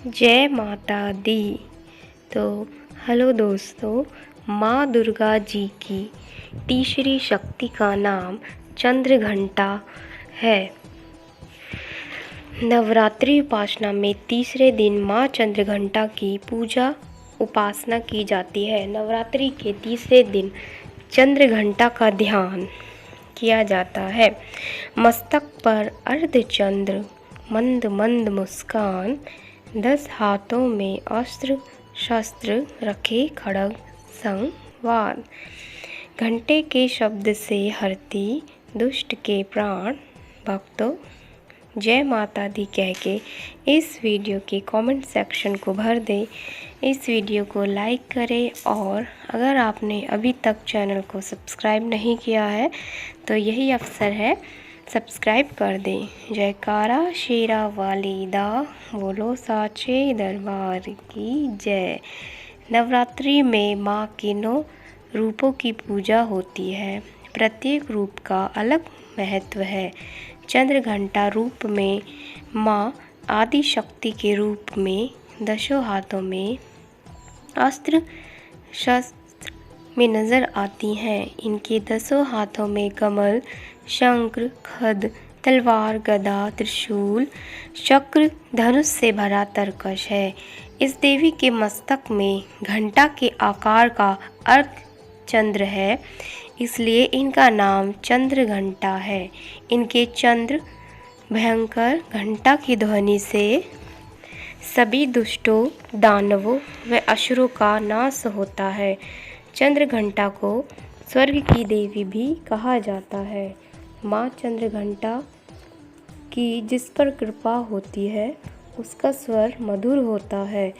जय माता दी। तो हेलो दोस्तों, माँ दुर्गा जी की तीसरी शक्ति का नाम चंद्रघंटा है। नवरात्रि उपासना में तीसरे दिन माँ चंद्रघंटा की पूजा उपासना की जाती है। नवरात्रि के तीसरे दिन चंद्रघंटा का ध्यान किया जाता है। मस्तक पर अर्धचंद्र, मंद मंद मुस्कान, 10 हाथों में अस्त्र शस्त्र रखे, खड्ग संवार, घंटे के शब्द से हरती दुष्ट के प्राण। भक्तों, जय माता दी कह के इस वीडियो के कमेंट सेक्शन को भर दें। इस वीडियो को लाइक करें और अगर आपने अभी तक चैनल को सब्सक्राइब नहीं किया है तो यही अवसर है, सब्सक्राइब कर दें। जयकारा शेरा वाली दा, बोलो साचे दरबार की जय। नवरात्रि में माँ के 9 रूपों की पूजा होती है। प्रत्येक रूप का अलग महत्व है। चंद्रघंटा रूप में माँ आदि शक्ति के रूप में 10 हाथों में अस्त्र शस्त्र में नजर आती हैं। इनके 10 हाथों में कमल, शंख, खड्ग, तलवार, गदा, त्रिशूल, चक्र, धनुष से भरा तरकश है। इस देवी के मस्तक में घंटा के आकार का अर्ध चंद्र है, इसलिए इनका नाम चंद्रघंटा है। इनके चंद्र भयंकर घंटा की ध्वनि से सभी दुष्टों, दानवों व असुरों का नाश होता है। चंद्रघंटा को स्वर्ग की देवी भी कहा जाता है। माँ चंद्रघंटा की जिस पर कृपा होती है उसका स्वर मधुर होता है।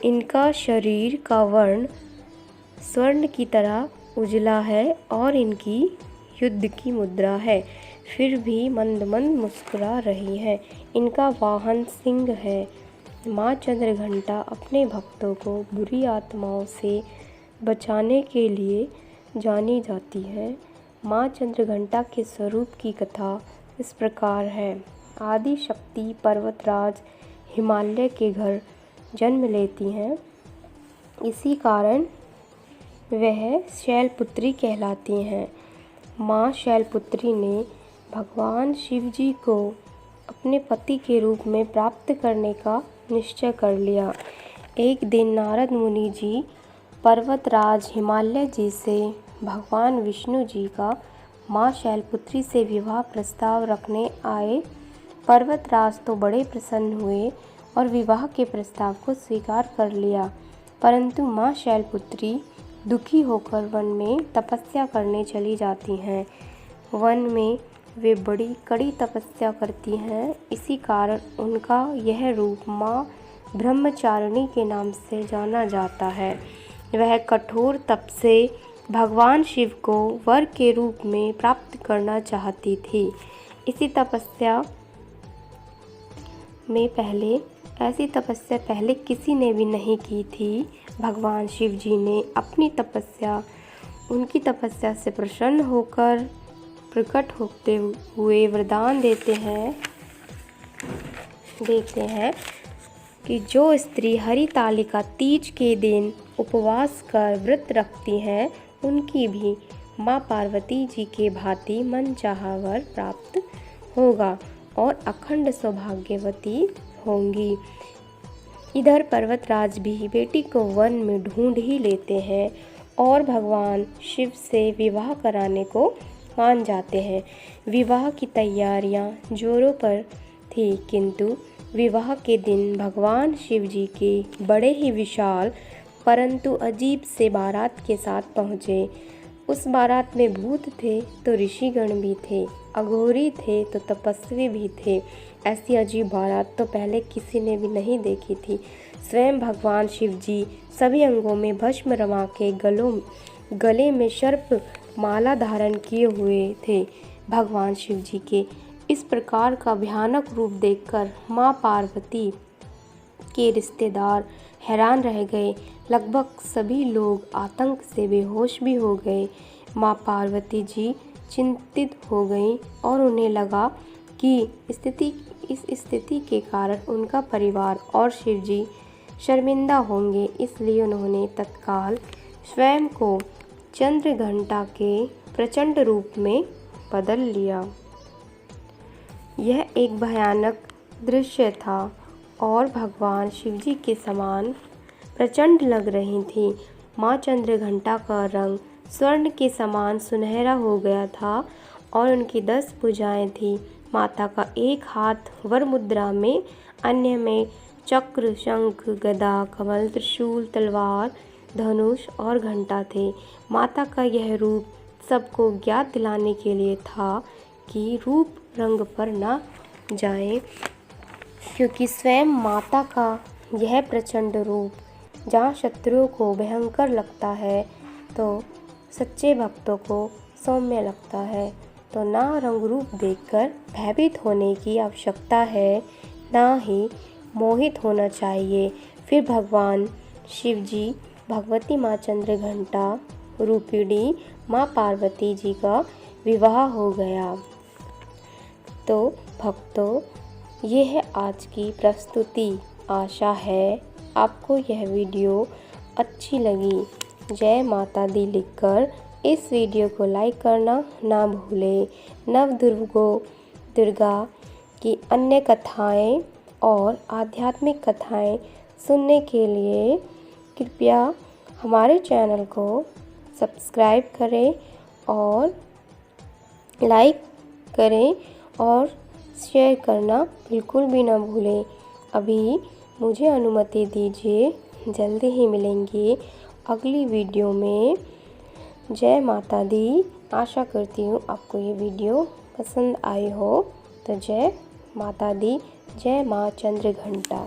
इनका शरीर का वर्ण स्वर्ण की तरह उजला है और इनकी युद्ध की मुद्रा है, फिर भी मंद मंद मुस्कुरा रही है। इनका वाहन सिंह है। माँ चंद्रघंटा अपने भक्तों को बुरी आत्माओं से बचाने के लिए जानी जाती है। माँ चंद्रघंटा के स्वरूप की कथा इस प्रकार है। आदि शक्ति पर्वतराज हिमालय के घर जन्म लेती हैं, इसी कारण वह शैलपुत्री कहलाती हैं। माँ शैलपुत्री ने भगवान शिव जी को अपने पति के रूप में प्राप्त करने का निश्चय कर लिया। एक दिन नारद मुनि जी पर्वतराज हिमालय जी से भगवान विष्णु जी का माँ शैलपुत्री से विवाह प्रस्ताव रखने आए। पर्वतराज तो बड़े प्रसन्न हुए और विवाह के प्रस्ताव को स्वीकार कर लिया, परंतु माँ शैलपुत्री दुखी होकर वन में तपस्या करने चली जाती हैं। वन में वे बड़ी कड़ी तपस्या करती हैं, इसी कारण उनका यह रूप माँ ब्रह्मचारिणी के नाम से जाना जाता है। वह कठोर तप से भगवान शिव को वर के रूप में प्राप्त करना चाहती थी। ऐसी तपस्या पहले किसी ने भी नहीं की थी। भगवान शिव जी ने उनकी तपस्या से प्रसन्न होकर प्रकट होते हुए वरदान देते हैं कि जो स्त्री हरितालिका तीज के दिन उपवास कर व्रत रखती हैं, उनकी भी माँ पार्वती जी के भांति मनचाहा वर प्राप्त होगा और अखंड सौभाग्यवती होंगी। इधर पर्वतराज भी बेटी को वन में ढूंढ ही लेते हैं और भगवान शिव से विवाह कराने को मान जाते हैं। विवाह की तैयारियां जोरों पर थी, किंतु विवाह के दिन भगवान शिव जी के बड़े ही विशाल परंतु अजीब से बारात के साथ पहुँचे। उस बारात में भूत थे तो ऋषिगण भी थे, अघोरी थे तो तपस्वी भी थे। ऐसी अजीब बारात तो पहले किसी ने भी नहीं देखी थी। स्वयं भगवान शिव जी सभी अंगों में भस्म रमा के गले में सर्प माला धारण किए हुए थे। भगवान शिव जी के इस प्रकार का भयानक रूप देखकर माँ पार्वती के रिश्तेदार हैरान रह गए। लगभग सभी लोग आतंक से बेहोश भी हो गए। माँ पार्वती जी चिंतित हो गईं और उन्हें लगा कि स्थिति इस स्थिति के कारण उनका परिवार और शिवजी शर्मिंदा होंगे, इसलिए उन्होंने तत्काल स्वयं को चंद्रघंटा के प्रचंड रूप में बदल लिया। यह एक भयानक दृश्य था और भगवान शिवजी के समान प्रचंड लग रही थी। माँ चंद्रघंटा का रंग स्वर्ण के समान सुनहरा हो गया था और उनकी 10 भुजाएं थी। माता का एक हाथ वर मुद्रा में, अन्य में चक्र, शंख, गदा, कमल, त्रिशूल, तलवार, धनुष और घंटा थे। माता का यह रूप सबको ज्ञात दिलाने के लिए था कि रूप रंग पर न जाए, क्योंकि स्वयं माता का यह प्रचंड रूप जहाँ शत्रुओं को भयंकर लगता है तो सच्चे भक्तों को सौम्य लगता है। तो ना रंग रूप देखकर भयभीत होने की आवश्यकता है, ना ही मोहित होना चाहिए। फिर भगवान शिवजी भगवती माँ चंद्रघंटा रूपिणी माँ पार्वती जी का विवाह हो गया। तो भक्तों, ये है आज की प्रस्तुति। आशा है आपको यह वीडियो अच्छी लगी। जय माता दी लिखकर इस वीडियो को लाइक करना ना भूलें। दुर्गा की अन्य कथाएं और आध्यात्मिक कथाएं सुनने के लिए कृपया हमारे चैनल को सब्सक्राइब करें और लाइक करें और शेयर करना बिल्कुल भी ना भूलें। अभी मुझे अनुमति दीजिए, जल्दी ही मिलेंगे अगली वीडियो में। जय माता दी। आशा करती हूँ आपको ये वीडियो पसंद आई हो। तो जय माता दी, जय माँ चंद्रघंटा।